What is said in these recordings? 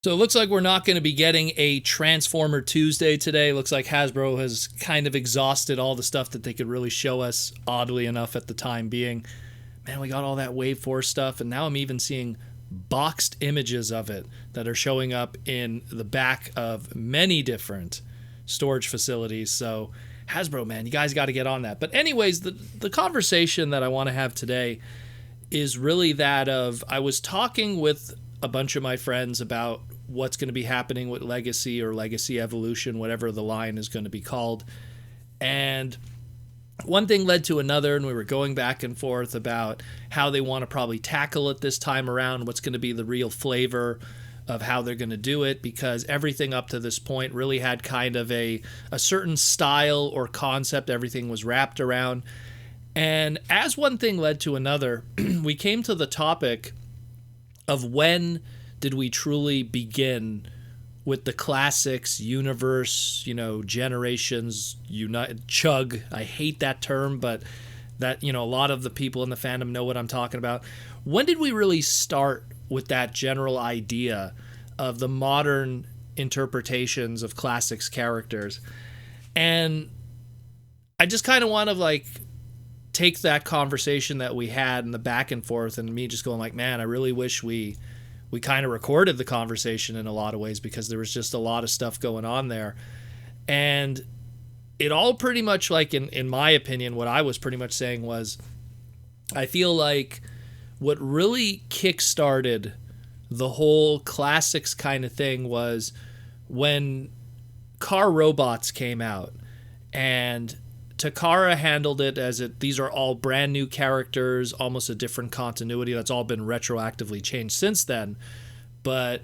So it looks like we're not going to be getting a Transformer Tuesday today. Looks like Hasbro has kind of exhausted all the stuff that they could really show us, oddly enough, at the time being. Man, we got all that Wave Force stuff, and now I'm even seeing boxed images of it that are showing up in the back of many different storage facilities. So Hasbro, man, you guys got to get on that. But anyways, the conversation that I want to have today is really that of I was talking with a bunch of my friends about what's going to be happening with Legacy or Legacy Evolution, whatever the line is going to be called. And one thing led to another, and we were going back and forth about how they want to probably tackle it this time around, what's going to be the real flavor of how they're going to do it, because everything up to this point really had kind of a certain style or concept everything was wrapped around. And as one thing led to another, we came to the topic of when did we truly begin with the classics universe, generations, chug. I hate that term, but that, a lot of the people in the fandom know what I'm talking about. When did we really start with that general idea of the modern interpretations of classics characters? And I just kind of want to take that conversation that we had and the back and forth, and me just going man, I really wish we kind of recorded the conversation in a lot of ways, because there was just a lot of stuff going on there. And it all pretty much, in my opinion, what I was pretty much saying was, I feel like what really kickstarted the whole classics kind of thing was when Car Robots came out, and Takara handled it as these are all brand new characters, almost a different continuity that's all been retroactively changed since then. But,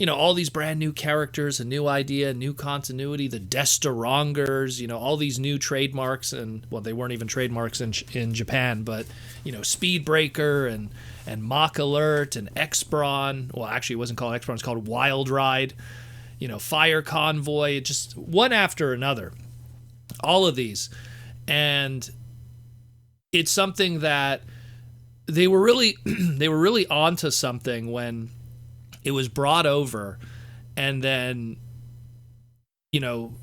all these brand new characters, a new idea, new continuity, the Destorongers, all these new trademarks, and, well, they weren't even trademarks in Japan, but, Speedbreaker and Mach Alert and X-Brawn. Well, actually, it wasn't called X-Brawn, it's called Wild Ride. Fire Convoy, just one after another. All of these. And it's something that they were really onto something when it was brought over, and then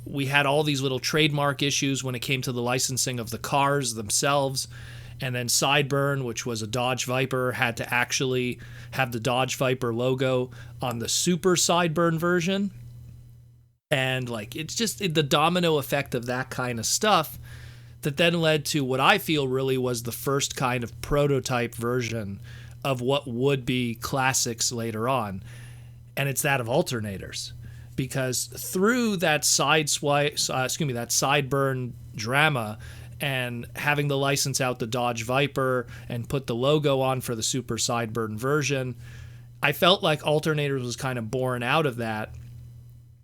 we had all these little trademark issues when it came to the licensing of the cars themselves. And then Sideburn, which was a Dodge Viper, had to actually have the Dodge Viper logo on the Super Sideburn version. And it's just the domino effect of that kind of stuff that then led to what I feel really was the first kind of prototype version of what would be classics later on. And it's that of alternators. Because through that that Sideburn drama, and having the license out the Dodge Viper and put the logo on for the Super Sideburn version, I felt like alternators was kind of born out of that.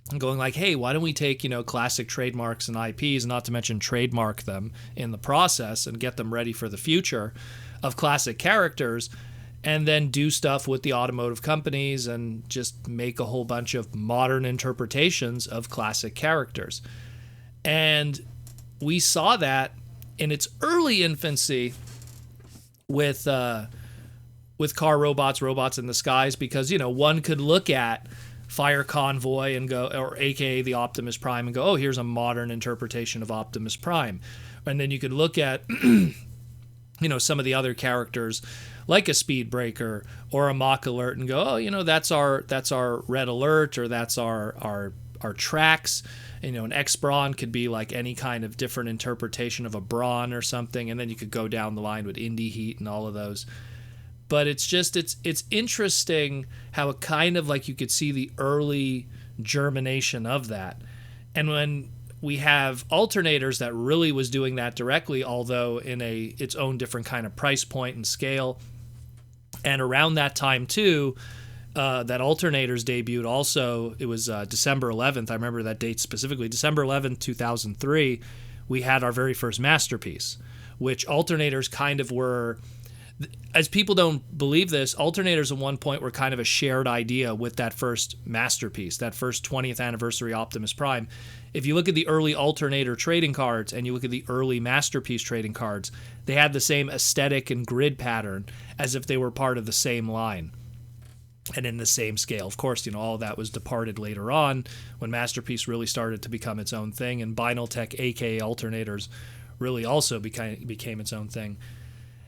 And going hey, why don't we take, classic trademarks and IPs, not to mention trademark them in the process and get them ready for the future of classic characters, and then do stuff with the automotive companies and just make a whole bunch of modern interpretations of classic characters. And we saw that in its early infancy with Car Robots, Robots in the Skies, because, one could look at Fire Convoy and go, or aka the Optimus Prime, and go, oh, here's a modern interpretation of Optimus Prime. And then you could look at some of the other characters like a Speedbreaker or a Mach Alert and go, oh, that's our Red Alert, or that's our Trax. An X-Brawn could be any kind of different interpretation of a Brawn or something, and then you could go down the line with Indy Heat and all of those. But it's interesting how it kind of you could see the early germination of that. And when we have alternators that really was doing that directly, although in its own different kind of price point and scale. And around that time too, that alternators debuted also. It was December 11th. I remember that date specifically. December 11th, 2003, we had our very first Masterpiece, which alternators kind of were... As people don't believe this, alternators at one point were kind of a shared idea with that first Masterpiece, that first 20th anniversary Optimus Prime. If you look at the early alternator trading cards and you look at the early Masterpiece trading cards, they had the same aesthetic and grid pattern as if they were part of the same line. and in the same scale. Of course, all of that was departed later on when Masterpiece really started to become its own thing, and Binaltech, aka alternators, really also became its own thing.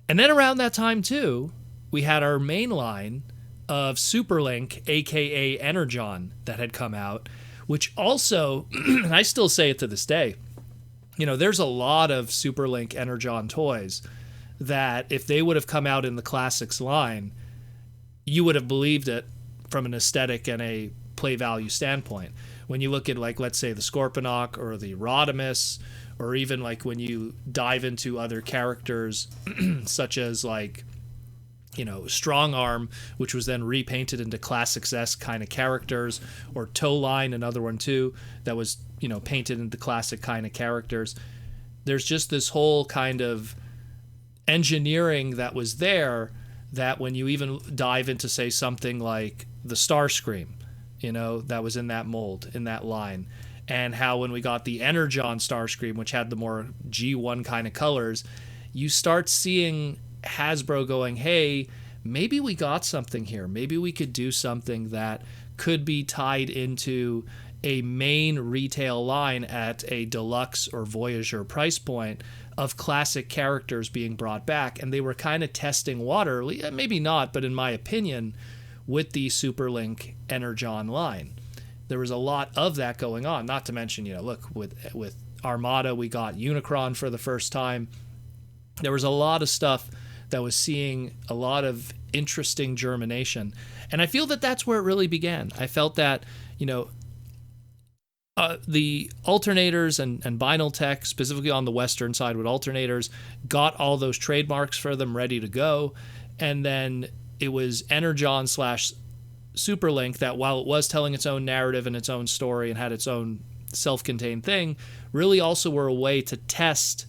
And then around that time too, we had our main line of Superlink, aka Energon, that had come out, which also, and I still say it to this day, there's a lot of Superlink Energon toys that if they would have come out in the Classics line, you would have believed it from an aesthetic and a play value standpoint. When you look at, like, let's say the Scorponok or the Rodimus, or even like when you dive into other characters such as like, Strong Arm, which was then repainted into Classics-esque kind of characters, or Toe Line, another one too, that was, painted into classic kind of characters. There's just this whole kind of engineering that was there that when you even dive into, say, something like the Starscream, that was in that mold, in that line, and how when we got the Energon Starscream, which had the more G1 kind of colors, you start seeing Hasbro going, hey, maybe we got something here. Maybe we could do something that could be tied into a main retail line at a deluxe or Voyager price point of classic characters being brought back. And they were kind of testing water, maybe not, but in my opinion, with the Superlink Energon line. There was a lot of that going on, not to mention, look, with Armada, we got Unicron for the first time. There was a lot of stuff that was seeing a lot of interesting germination. And I feel that that's where it really began. I felt that, the alternators and Binaltech, specifically on the Western side with alternators, got all those trademarks for them ready to go. And then it was Energon / Superlink that, while it was telling its own narrative and its own story and had its own self-contained thing, really also were a way to test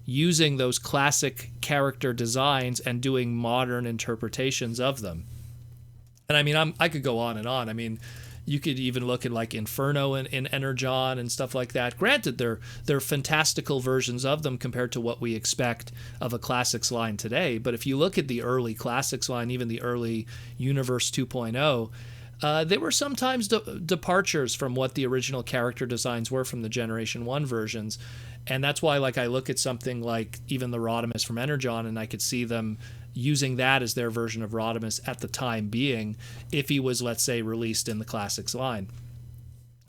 using those classic character designs and doing modern interpretations of them. And I mean, I could go on and on. I mean, you could even look at like Inferno in Energon and stuff like that. Granted, they're fantastical versions of them compared to what we expect of a Classics line today. But if you look at the early Classics line, even the early Universe 2.0, there were sometimes departures from what the original character designs were from the Generation 1 versions. And that's why, like, I look at something like even the Rodimus from Energon, and I could see them using that as their version of Rodimus at the time being, if he was, let's say, released in the Classics line.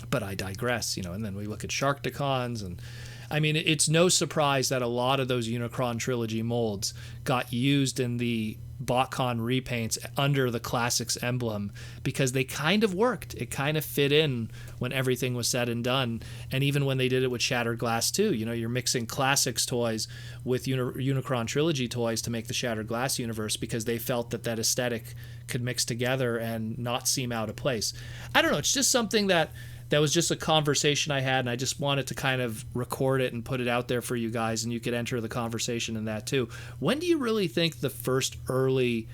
But I digress, and then we look at Sharkticons, and I mean, it's no surprise that a lot of those Unicron trilogy molds got used in the BotCon repaints under the Classics emblem because they kind of worked. It kind of fit in when everything was said and done. And even when they did it with Shattered Glass too, you're mixing Classics toys with Unicron trilogy toys to make the Shattered Glass universe because they felt that aesthetic could mix together and not seem out of place. I don't know. It's just something that was just a conversation I had, and I just wanted to kind of record it and put it out there for you guys, and you could enter the conversation in that too. When do you really think the first early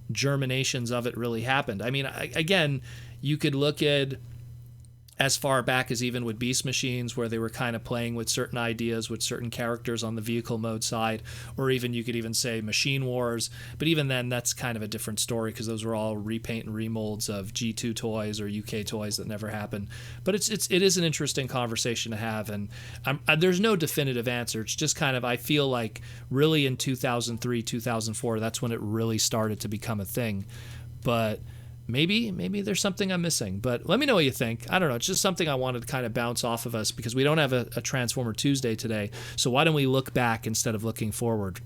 germinations of it really happened? I mean, again, you could look at as far back as even with Beast Machines, where they were kind of playing with certain ideas with certain characters on the vehicle mode side, or even you could even say Machine Wars. But even then, that's kind of a different story because those were all repaint and remolds of G2 toys or UK toys that never happened. But it is an interesting conversation to have, and there's no definitive answer. It's just kind of, I feel like really in 2003, 2004, that's when it really started to become a thing. But maybe there's something I'm missing, but let me know what you think. I don't know. It's just something I wanted to kind of bounce off of us because we don't have a Transformer Tuesday today. So why don't we look back instead of looking forward?